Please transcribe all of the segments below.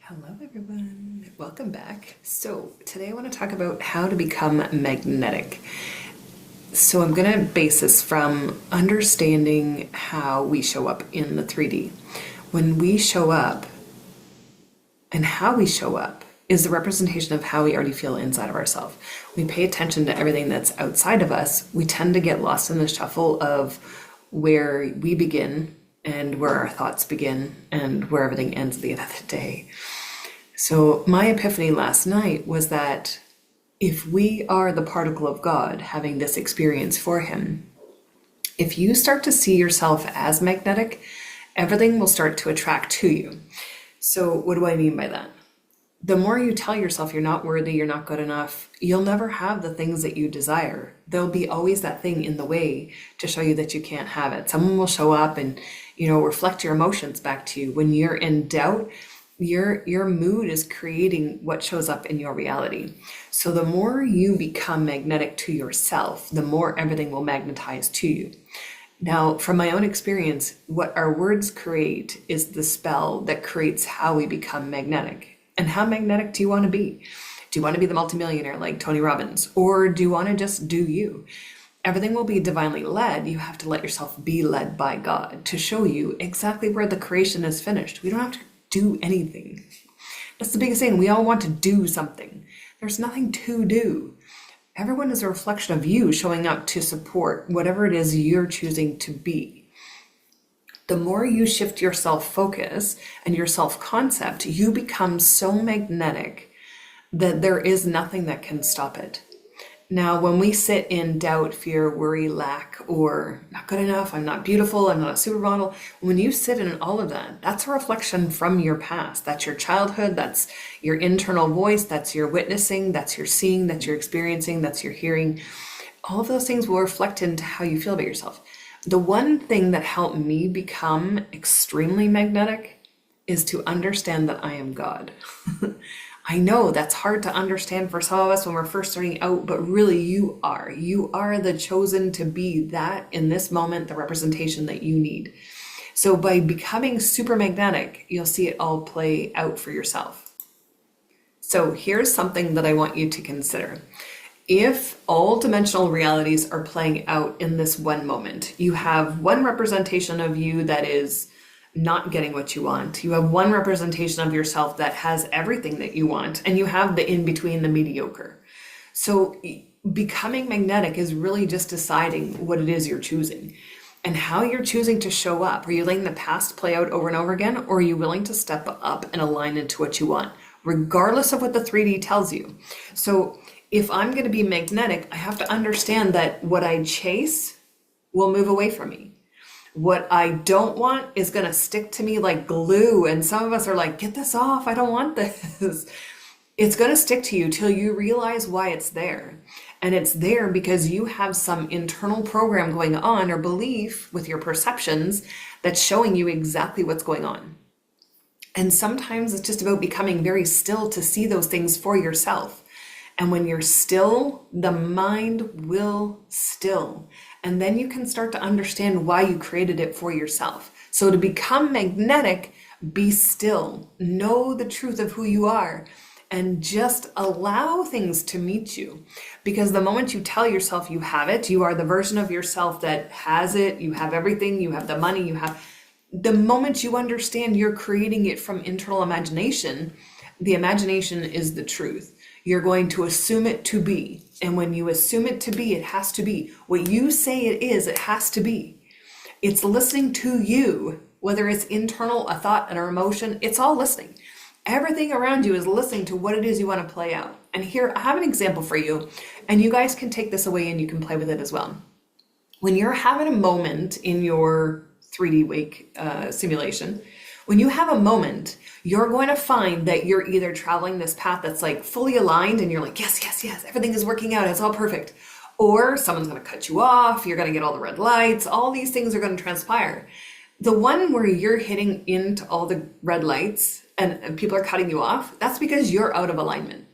Hello everyone, welcome back. So today I want to talk about how to become magnetic. So I'm going to base this from understanding how we show up in the 3D. When we show up and how we show up is the representation of how we already feel inside of ourselves. We pay attention to everything that's outside of us. We tend to get lost in the shuffle of where we begin and where our thoughts begin and where everything ends at the end of the day. So my epiphany last night was that if we are the particle of God having this experience for him, if you start to see yourself as magnetic, everything will start to attract to you. So what do I mean by that? The more you tell yourself you're not worthy, you're not good enough, you'll never have the things that you desire. There'll be always that thing in the way to show you that you can't have it. Someone will show up and, reflect your emotions back to you. When you're in doubt, your mood is creating what shows up in your reality. So the more you become magnetic to yourself, the more everything will magnetize to you. Now, from my own experience, what our words create is the spell that creates how we become magnetic. And how magnetic do you want to be? Do you want to be the multimillionaire like Tony Robbins? Or do you want to just do you? Everything will be divinely led. You have to let yourself be led by God to show you exactly where the creation is finished. We don't have to do anything. That's the biggest thing. We all want to do something. There's nothing to do. Everyone is a reflection of you showing up to support whatever it is you're choosing to be. The more you shift your self-focus and your self-concept, you become so magnetic that there is nothing that can stop it. Now, when we sit in doubt, fear, worry, lack, or not good enough, I'm not beautiful, I'm not a supermodel, when you sit in all of that, that's a reflection from your past. That's your childhood, that's your internal voice, that's your witnessing, that's your seeing, that's your experiencing, that's your hearing. All of those things will reflect into how you feel about yourself. The one thing that helped me become extremely magnetic is to understand that I am God. I know that's hard to understand for some of us when we're first starting out, but really you are. You are the chosen to be that in this moment, the representation that you need. So by becoming super magnetic, you'll see it all play out for yourself. So here's something that I want you to consider. If all dimensional realities are playing out in this one moment, you have one representation of you that is not getting what you want. You have one representation of yourself that has everything that you want, and you have the in-between, the mediocre. So becoming magnetic is really just deciding what it is you're choosing and how you're choosing to show up. Are you letting the past play out over and over again, or are you willing to step up and align into what you want, regardless of what the 3D tells you? So if I'm going to be magnetic, I have to understand that what I chase will move away from me. What I don't want is going to stick to me like glue. And some of us are like, get this off. I don't want this. It's going to stick to you till you realize why it's there. And it's there because you have some internal program going on or belief with your perceptions that's showing you exactly what's going on. And sometimes it's just about becoming very still to see those things for yourself. And when you're still, the mind will still. And then you can start to understand why you created it for yourself. So to become magnetic, be still, know the truth of who you are, and just allow things to meet you. Because the moment you tell yourself you have it, you are the version of yourself that has it, you have everything, you have the money, the moment you understand you're creating it from internal imagination, the imagination is the truth. You're going to assume it to be. And when you assume it to be, it has to be. What you say it is, it has to be. It's listening to you, whether it's internal, a thought, an emotion, it's all listening. Everything around you is listening to what it is you want to play out. And here, I have an example for you, and you guys can take this away and you can play with it as well. When you're having a moment in your 3D wake simulation, when you have a moment, you're going to find that you're either traveling this path that's like fully aligned and you're like, yes, yes, yes, everything is working out, it's all perfect. Or someone's going to cut you off, you're going to get all the red lights, all these things are going to transpire. The one where you're hitting into all the red lights and people are cutting you off, that's because you're out of alignment.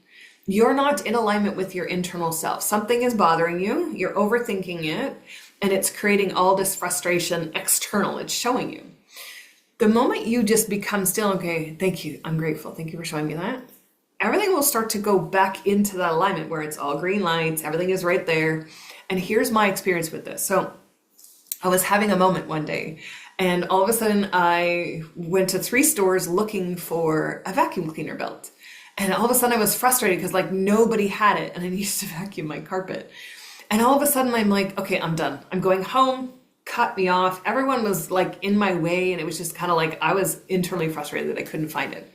You're not in alignment with your internal self. Something is bothering you, you're overthinking it, and it's creating all this frustration external, it's showing you. The moment you just become still, okay, thank you, I'm grateful, thank you for showing me that, everything will start to go back into that alignment where it's all green lights, everything is right there. And here's my experience with this. So I was having a moment one day, and all of a sudden I went to 3 stores looking for a vacuum cleaner belt. And all of a sudden I was frustrated because like nobody had it and I needed to vacuum my carpet. And all of a sudden I'm like, okay, I'm done. I'm going home, cut me off. Everyone was like in my way, and it was just kind of like I was internally frustrated that I couldn't find it.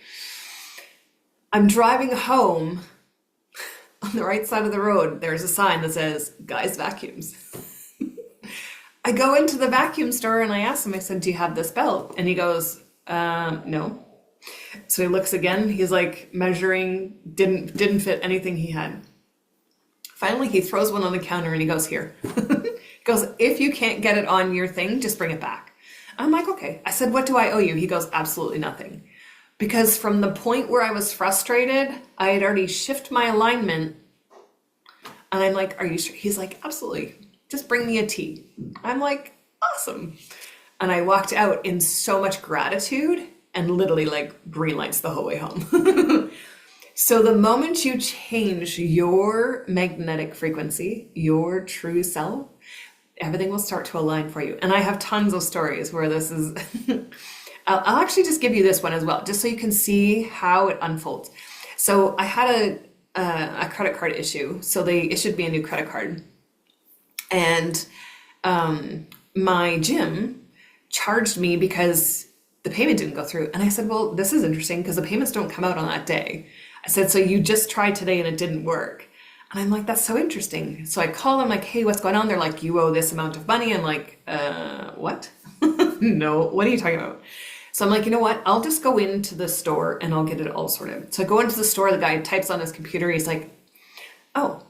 I'm driving home. On the right side of the road, there's a sign that says, Guys Vacuums. I go into the vacuum store and I ask him, I said, do you have this belt? And he goes, no. So he looks again, he's like measuring, didn't fit anything he had. Finally, he throws one on the counter and he goes, here. He goes, if you can't get it on your thing, just bring it back. I'm like, okay. I said, what do I owe you? He goes, absolutely nothing. Because from the point where I was frustrated, I had already shifted my alignment. And I'm like, are you sure? He's like, absolutely. Just bring me a tea. I'm like, awesome. And I walked out in so much gratitude and literally like green lights the whole way home. So the moment you change your magnetic frequency, your true self, everything will start to align for you. And I have tons of stories where this is... I'll actually just give you this one as well, just so you can see how it unfolds. So I had a credit card issue. So they issued me a new credit card. And my gym charged me because the payment didn't go through. And I said, well, this is interesting because the payments don't come out on that day. I said, so you just tried today and it didn't work. And I'm like, that's so interesting. So I call them like, hey, what's going on? They're like, you owe this amount of money. I'm like, what? No, what are you talking about? So I'm like, you know what? I'll just go into the store and I'll get it all sorted. So I go into the store, the guy types on his computer. He's like, oh,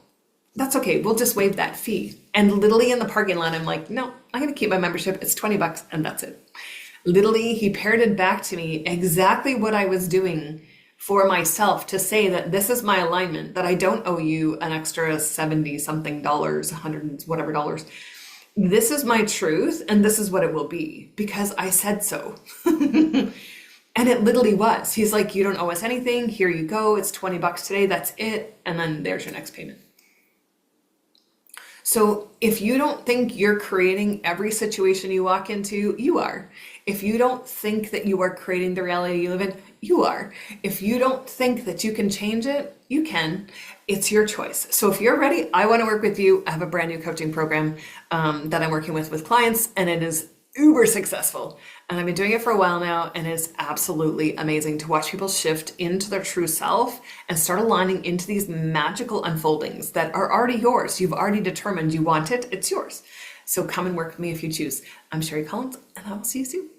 that's okay. We'll just waive that fee. And literally in the parking lot, I'm like, no, I'm going to keep my membership. It's $20 and that's it. Literally, he parroted back to me exactly what I was doing for myself to say that this is my alignment, that I don't owe you an extra 70 something dollars, 100 whatever dollars. This is my truth and this is what it will be because I said so. And it literally was. He's like, you don't owe us anything. Here you go. It's $20 today. That's it. And then there's your next payment. So if you don't think you're creating every situation you walk into, you are. If you don't think that you are creating the reality you live in, you are. If you don't think that you can change it, you can. It's your choice. So if you're ready, I want to work with you. I have a brand new coaching program that I'm working with clients, and it is uber successful. And I've been doing it for a while now, and it's absolutely amazing to watch people shift into their true self and start aligning into these magical unfoldings that are already yours. You've already determined you want it. It's yours. So come and work with me if you choose. I'm Sherry Collins, and I will see you soon.